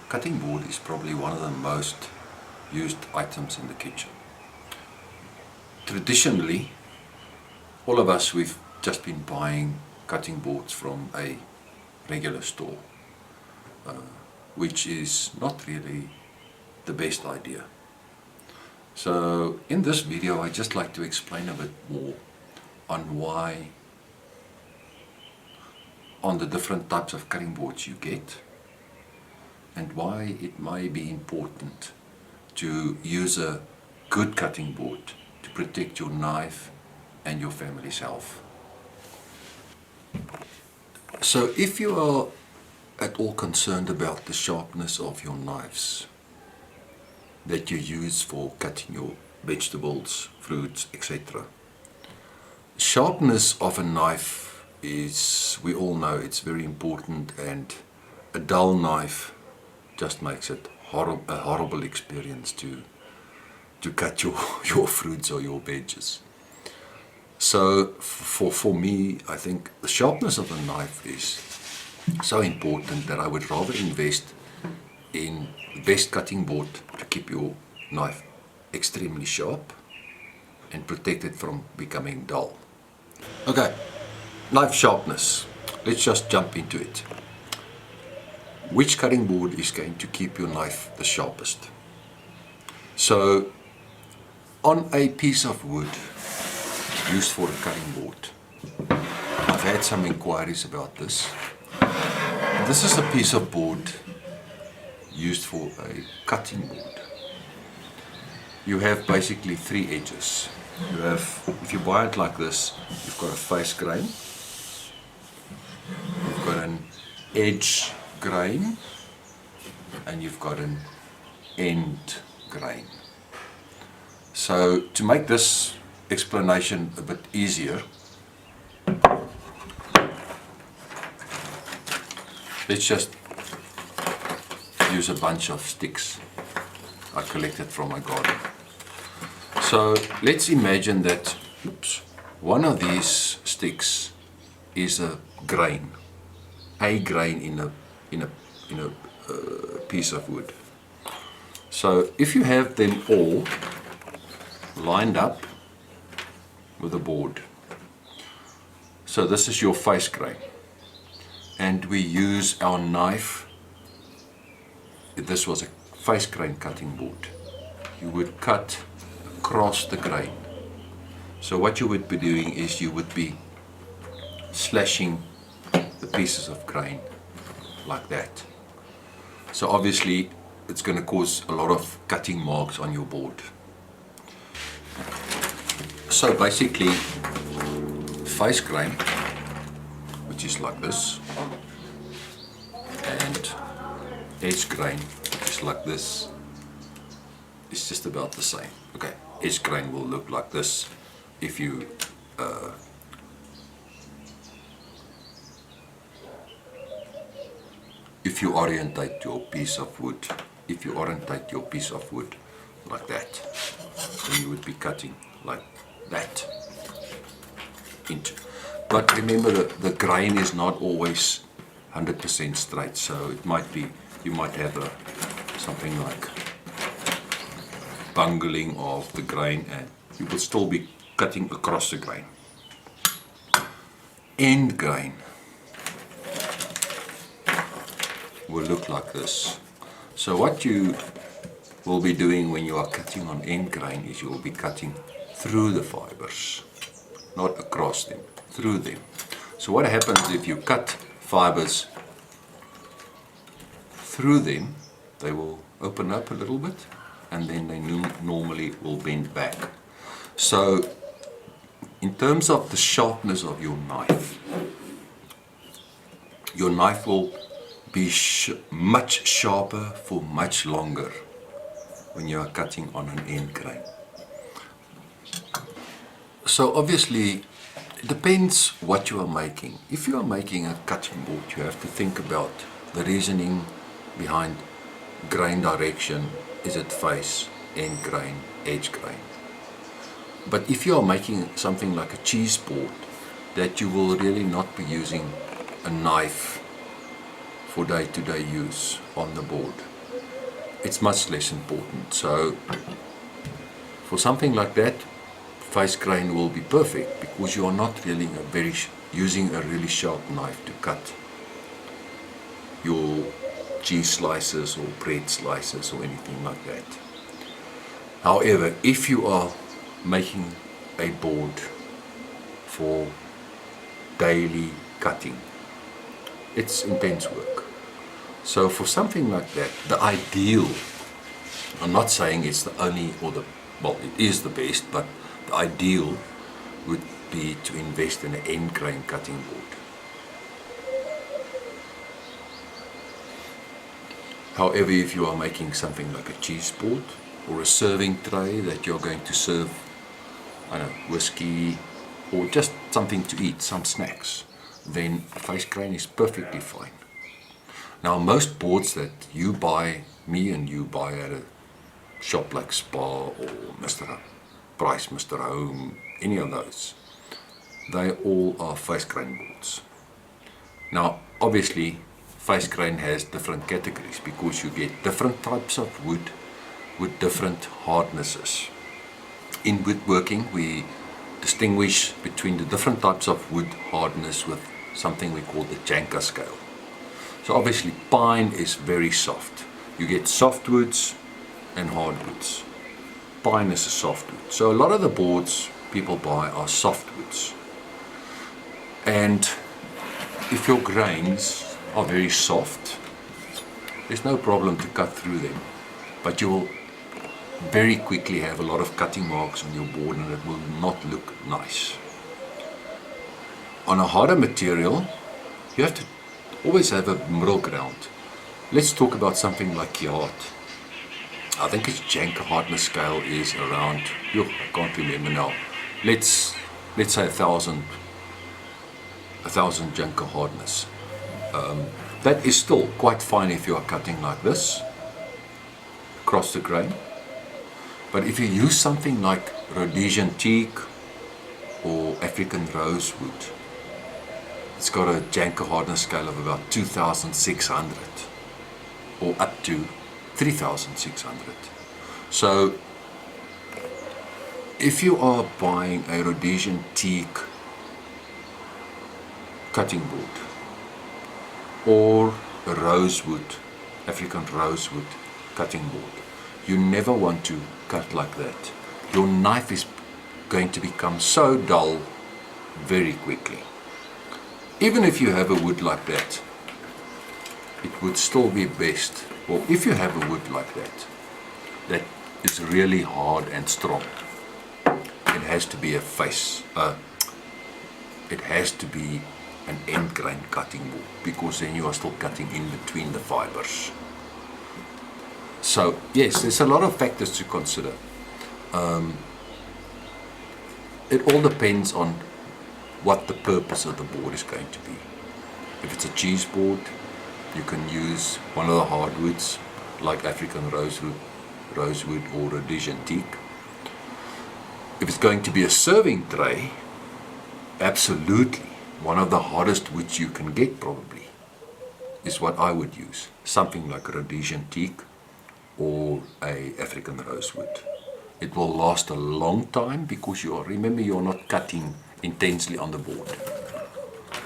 cutting board is probably one of the most used items in the kitchen. Traditionally, all of us, we've just been buying cutting boards from a regular store, which is not really the best idea. So in this video, I'd just like to explain a bit more on why, on the different types of cutting boards you get, and why it may be important to use a good cutting board to protect your knife and your family's health. So if you are at all concerned about the sharpness of your knives that you use for cutting your vegetables, fruits, etc. Sharpness of a knife is, we all know, it's very important, and a dull knife just makes it a horrible experience to cut your fruits or your veggies. So for me, I think the sharpness of a knife is so important that I would rather invest in the best cutting board to keep your knife extremely sharp and protect it from becoming dull. Okay, knife sharpness. Let's just jump into it. Which cutting board is going to keep your knife the sharpest? So, on a piece of wood used for a cutting board, I've had some inquiries about this. This is a piece of board used for a cutting board. You have basically three edges. You have, if you buy it like this, you've got a face grain, you've got an edge grain, and you've got an end grain. So to make this explanation a bit easier, let's just use a bunch of sticks I collected from my garden. So let's imagine that one of these sticks is a grain in a piece of wood. So if you have them all lined up with a board, so this is your face grain, and we use our knife. If this was a face grain cutting board, you would cut across the grain. So what you would be doing is you would be slashing the pieces of grain like that. So obviously it's going to cause a lot of cutting marks on your board. So basically, face grain, which is like this, and edge grain, which is like this, is just about the same. Okay, edge grain will look like this if you orientate your piece of wood. If you orientate your piece of wood like that, then you would be cutting like that. But remember that the grain is not always 100% straight, so it might be, you might have something like bungling of the grain, and you will still be cutting across the grain. End grain will look like this. So what you will be doing when you are cutting on end grain is you will be cutting through the fibers, not across them, through them. So what happens if you cut fibers through them, they will open up a little bit, and then they normally will bend back. So in terms of the sharpness of your knife will be much sharper for much longer when you are cutting on an end grain. So obviously it depends what you are making. If you are making a cutting board, you have to think about the reasoning behind grain direction. Is it face, end grain, edge grain? But if you are making something like a cheeseboard, that you will really not be using a knife for day-to-day use on the board. it's much less important. So for something like that, face grain will be perfect, because you are not really using a really sharp knife to cut your cheese slices or bread slices or anything like that. However, if you are making a board for daily cutting, it's intense work. So for something like that, the ideal, I'm not saying it's the only well, it is the best, but the ideal would be to invest in an end grain cutting board. However, if you are making something like a cheeseboard or a serving tray that you're going to serve, I don't know, whiskey or just something to eat, some snacks, then a face grain is perfectly fine. Now, most boards that you buy, me and you buy at a shop like Spar or Mr. Price, Mr. Home, any of those, they all are face grain boards. Now, obviously, face grain has different categories because you get different types of wood with different hardnesses. In woodworking, we distinguish between the different types of wood hardness with something we call the Janka scale. So obviously pine is very soft. You get softwoods and hardwoods. Pine is a softwood. So a lot of the boards people buy are softwoods. And if your grains are very soft, there's no problem to cut through them. But you will very quickly have a lot of cutting marks on your board and it will not look nice. On a harder material, you have to always have a middle ground. Let's talk about something like yard. I think its Janka hardness scale is around, I can't remember now. Let's say 1,000 Janka hardness. That is still quite fine if you are cutting like this across the grain. But if you use something like Rhodesian teak or African rosewood, it's got a Janka hardness scale of about 2,600 or up to 3,600. So if you are buying a Rhodesian teak cutting board or a rosewood, African rosewood cutting board, you never want to cut like that. Your knife is going to become so dull very quickly. Even if you have a wood like that, it would still be best. Well, if you have a wood like that, that is really hard and strong, it has to be it has to be an end grain cutting board, because then you are still cutting in between the fibers. So yes, there's a lot of factors to consider. It all depends on what the purpose of the board is going to be. If it's a cheese board, you can use one of the hardwoods like African rosewood or Rhodesian teak. If it's going to be a serving tray, absolutely one of the hardest woods you can get probably is what I would use. Something like Rhodesian teak or a African rosewood. It will last a long time because remember you're not cutting intensely on the board.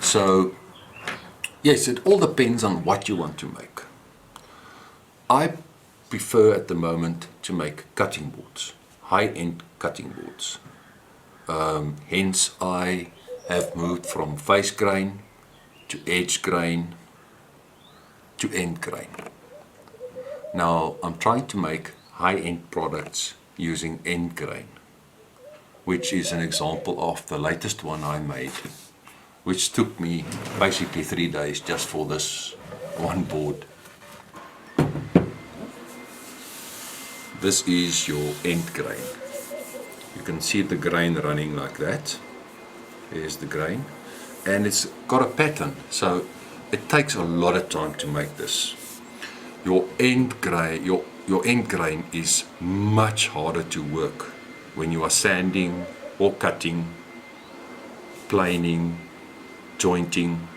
So yes, it all depends on what you want to make. I prefer at the moment to make cutting boards, high-end cutting boards. Hence I have moved from face grain to edge grain to end grain. Now I'm trying to make high-end products using end grain, which is an example of the latest one I made, which took me basically 3 days just for this one board. This is your end grain. You can see the grain running like that. There's the grain, and it's got a pattern, so it takes a lot of time to make this. Your end grain is much harder to work when you are sanding or cutting, planing, jointing.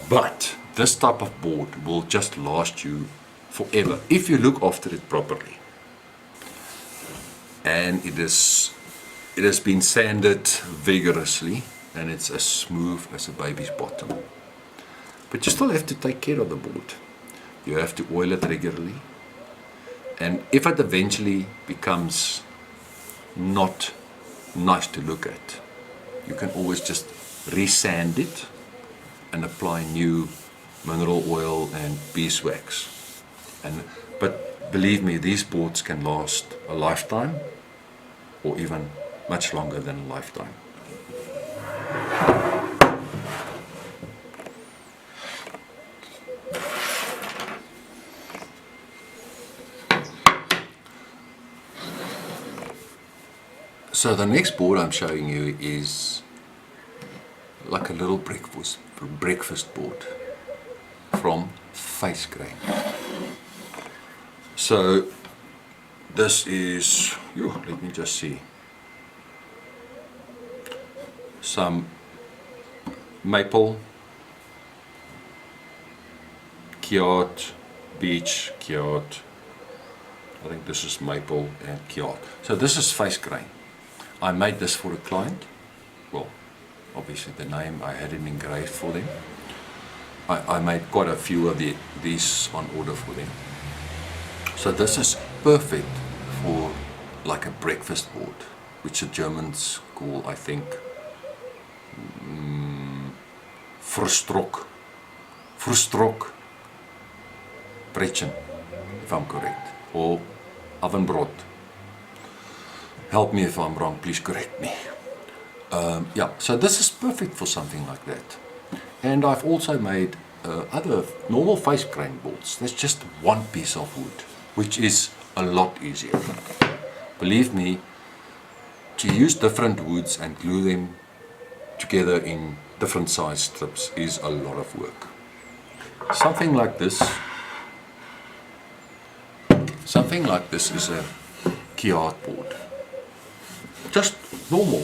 But this type of board will just last you forever if you look after it properly. And it has been sanded vigorously, and it's as smooth as a baby's bottom. But you still have to take care of the board. You have to oil it regularly. And if it eventually becomes not nice to look at, you can always just resand it and apply new mineral oil and beeswax. But believe me, these boards can last a lifetime, or even much longer than a lifetime. So the next board I'm showing you is like a little breakfast board from Face Grain. So this is, let me just see, some maple, kyoat, beech, kyoat. I think this is maple and kyoat. So this is Face Grain. I made this for a client. Well, obviously the name, I had it engraved for them. I made quite a few of these on order for them. So this is perfect for like a breakfast board, which the Germans call, I think, Frühstück Brötchen, if I'm correct, or Ovenbrot. Help me if I'm wrong, please correct me. Yeah, so this is perfect for something like that. And I've also made other normal Face Grain boards. There's just one piece of wood, which is a lot easier. Believe me, to use different woods and glue them together in different size strips is a lot of work. Something like this is a kyoat board. Just normal,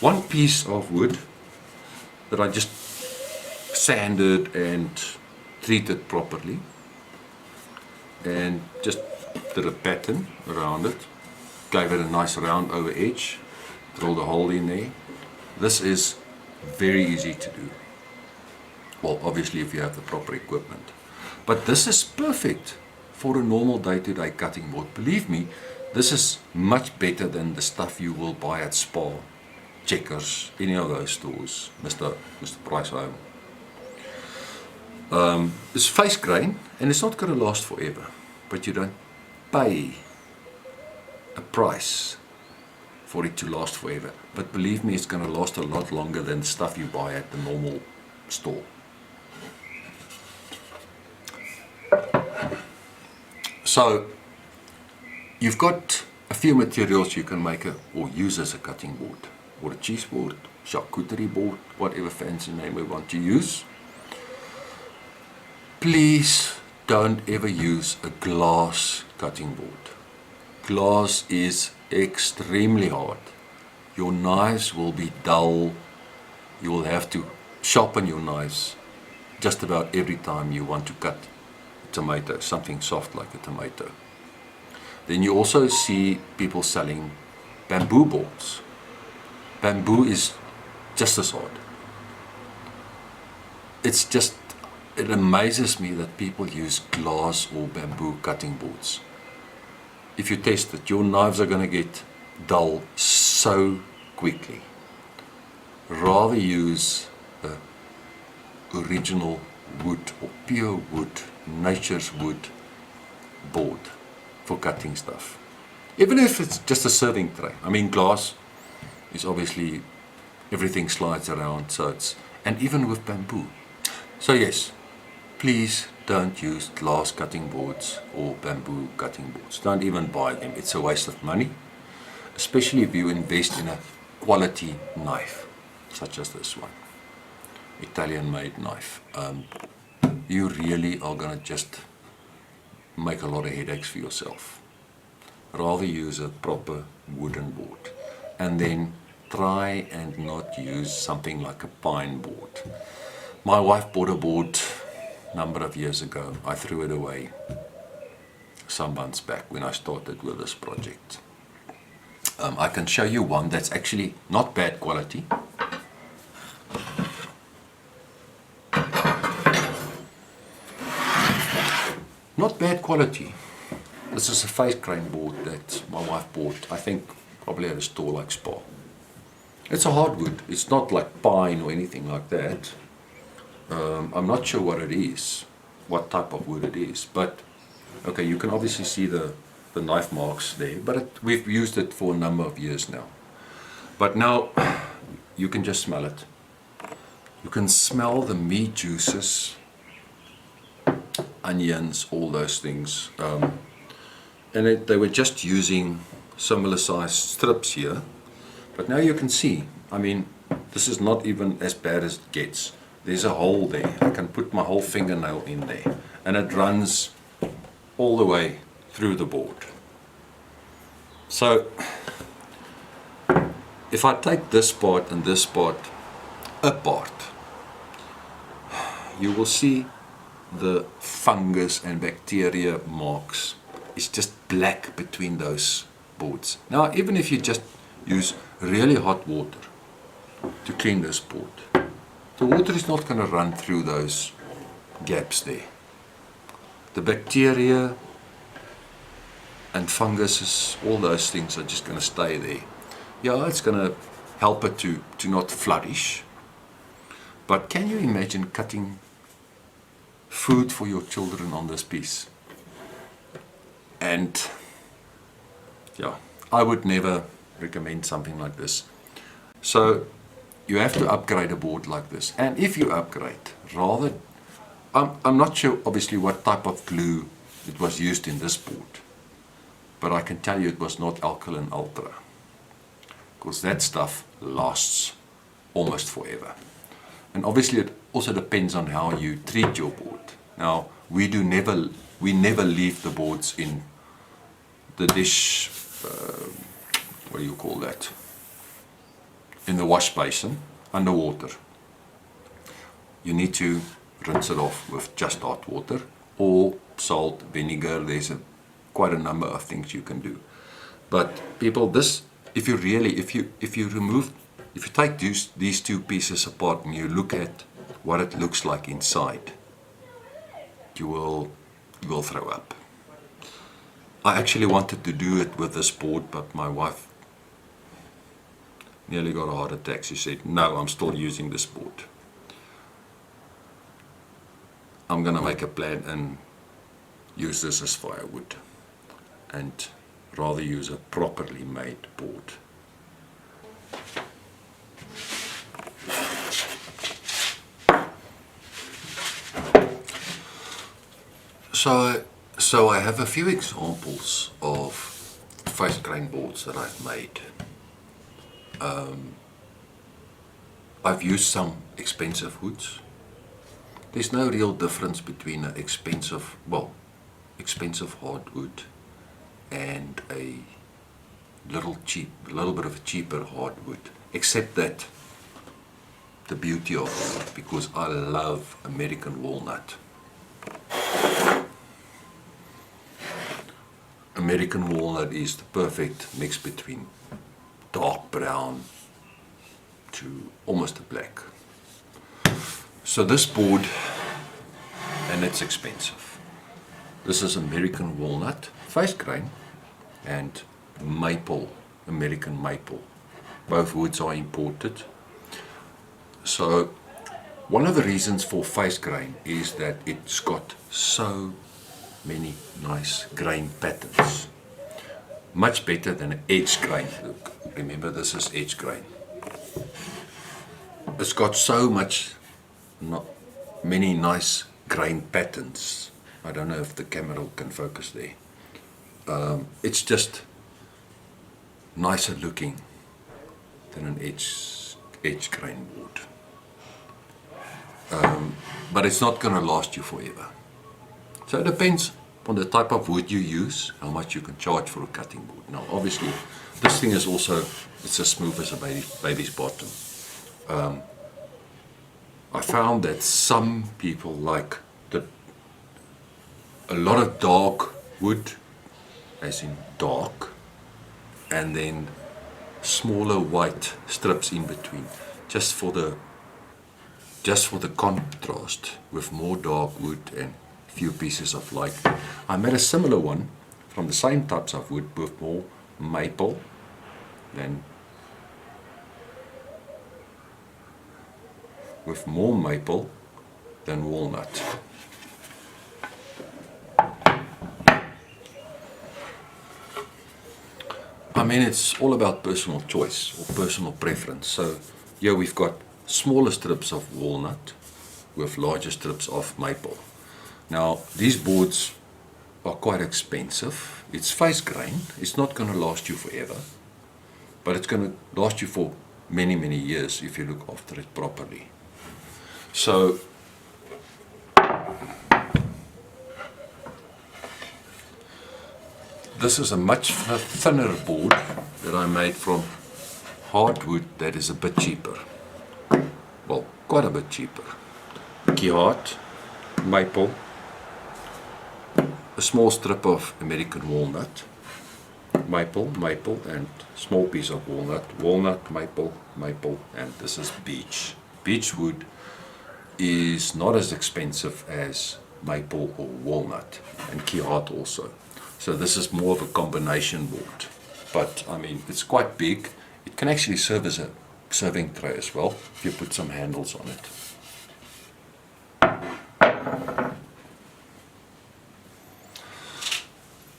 one piece of wood that I just sanded and treated properly, and just did a pattern around it, gave it a nice round over edge, drilled a hole in there. This is very easy to do. Well, obviously if you have the proper equipment. But this is perfect for a normal day-to-day cutting board. Believe me, this is much better than the stuff you will buy at Spar, Checkers, any of those stores, Mr. Price Home. It's Face Grain, and it's not going to last forever, but you don't pay a price for it to last forever. But believe me, it's going to last a lot longer than stuff you buy at the normal store. So you've got a few materials you can make or use as a cutting board, or a cheeseboard, charcuterie board, whatever fancy name we want to use. Please don't ever use a glass cutting board. Glass is extremely hard. Your knives will be dull. You will have to sharpen your knives just about every time you want to cut a tomato, something soft like a tomato. Then you also see people selling bamboo boards. Bamboo is just as hard. It amazes me that people use glass or bamboo cutting boards. If you test it, your knives are going to get dull so quickly. Rather use a original wood or pure wood, nature's wood board for cutting stuff. Even if it's just a serving tray. I mean, glass is obviously, everything slides around, so and even with bamboo. So yes, please don't use glass cutting boards or bamboo cutting boards. Don't even buy them. It's a waste of money, especially if you invest in a quality knife, such as this one, Italian-made knife. You really are going to just make a lot of headaches for yourself. Rather use a proper wooden board, and then try and not use something like a pine board. My wife bought a board a number of years ago. I threw it away. some months back when I started with this project. I can show you one that's actually not bad quality. Not bad quality. This is a face grain board that my wife bought, I think probably at a store like Spar. It's a hardwood. It's not like pine or anything like that. I'm not sure what it is, what type of wood it is, but okay, you can obviously see the knife marks there, but we've used it for a number of years now. But now you can just smell it. You can smell the meat juices, onions, all those things. And they were just using similar sized strips here, but now you can see, I mean, this is not even as bad as it gets. There's a hole there. I can put my whole fingernail in there, and it runs all the way through the board. So if I take this part and this part apart, you will see the fungus and bacteria marks. It's just black between those boards. Now, even if you just use really hot water to clean this board, the water is not going to run through those gaps there. The bacteria and funguses, all those things are just going to stay there. Yeah, it's going to help it to not flourish. But can you imagine cutting food for your children on this piece? And yeah, I would never recommend something like this. So you have to upgrade a board like this. And if you upgrade, rather, I'm not sure obviously what type of glue it was used in this board, but I can tell you it was not Alkaline Ultra, because that stuff lasts almost forever. And obviously it also depends on how you treat your board. Now, we never leave the boards in the dish, what do you call that? In the wash basin, underwater. You need to rinse it off with just hot water, or salt, vinegar. There's quite a number of things you can do. But people, this, if you take these two pieces apart and you look at what it looks like inside, you will throw up. I actually wanted to do it with this board, but my wife nearly got a heart attack. She said, no, I'm still using this board. I'm gonna make a plan and use this as firewood, and rather use a properly made board. So I have a few examples of face grain boards that I've made. I've used some expensive woods. There's no real difference between an expensive hardwood and a little bit of a cheaper hardwood, except that the beauty of it, because I love American walnut. American walnut is the perfect mix between dark brown to almost a black. So this board, and it's expensive. This is American walnut, face grain, and maple, American maple. Both woods are imported. So one of the reasons for face grain is that it's got so many nice grain patterns. Much better than an edge grain. Look, remember, this is edge grain. It's got so many nice grain patterns. I don't know if the camera can focus there. It's just nicer looking than an edge grain board. But it's not going to last you forever. So it depends on the type of wood you use, how much you can charge for a cutting board. Now obviously this thing is also, it's as smooth as a baby's bottom. I found that some people like a lot of dark wood as in dark, and then smaller white strips in between, just for the contrast, with more dark wood and few pieces of light. I made a similar one from the same types of wood with more maple than walnut. I mean, it's all about personal choice or personal preference. So here we've got smaller strips of walnut with larger strips of maple. Now, these boards are quite expensive. It's face grain. It's not going to last you forever, but it's going to last you for many, many years if you look after it properly. So this is a much thinner board that I made from hardwood that is a bit cheaper. Well, quite a bit cheaper. Keyhart, maple, a small strip of American walnut, maple, and small piece of walnut, maple, and this is beech. Beech wood is not as expensive as maple or walnut, and keyhart also. So this is more of a combination board, but I mean, it's quite big. It can actually serve as a serving tray as well if you put some handles on it.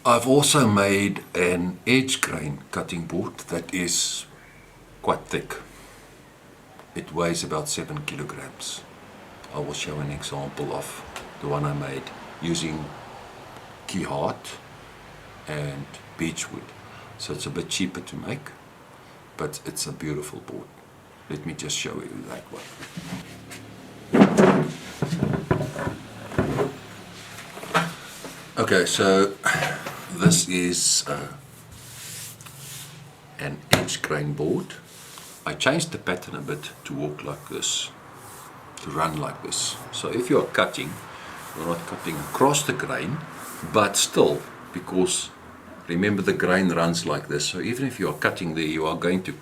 I've also made an edge grain cutting board that is quite thick. It weighs about 7 kilograms. I will show an example of the one I made using keyhart and beechwood. So it's a bit cheaper to make, but it's a beautiful board. Let me just show you that one. Okay, so this is an edge grain board. I changed the pattern a bit to walk like this, to run like this. So if you are cutting, you're not cutting across the grain, but still, because remember the grain runs like this, so even if you are cutting there, you are going to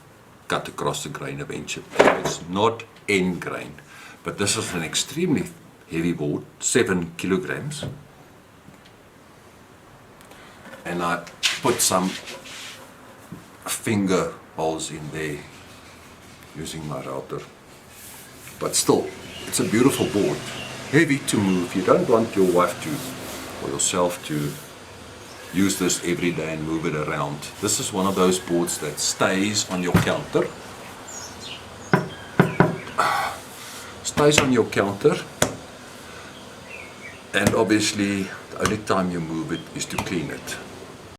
cut across the grain eventually. It's not end grain, but this is an extremely heavy board, 7 kilograms. And I put some finger holes in there using my router. But still, it's a beautiful board. Heavy to move. You don't want your wife to, or yourself to, use this every day and move it around. This is one of those boards that stays on your counter. Stays on your counter. And obviously, the only time you move it is to clean it.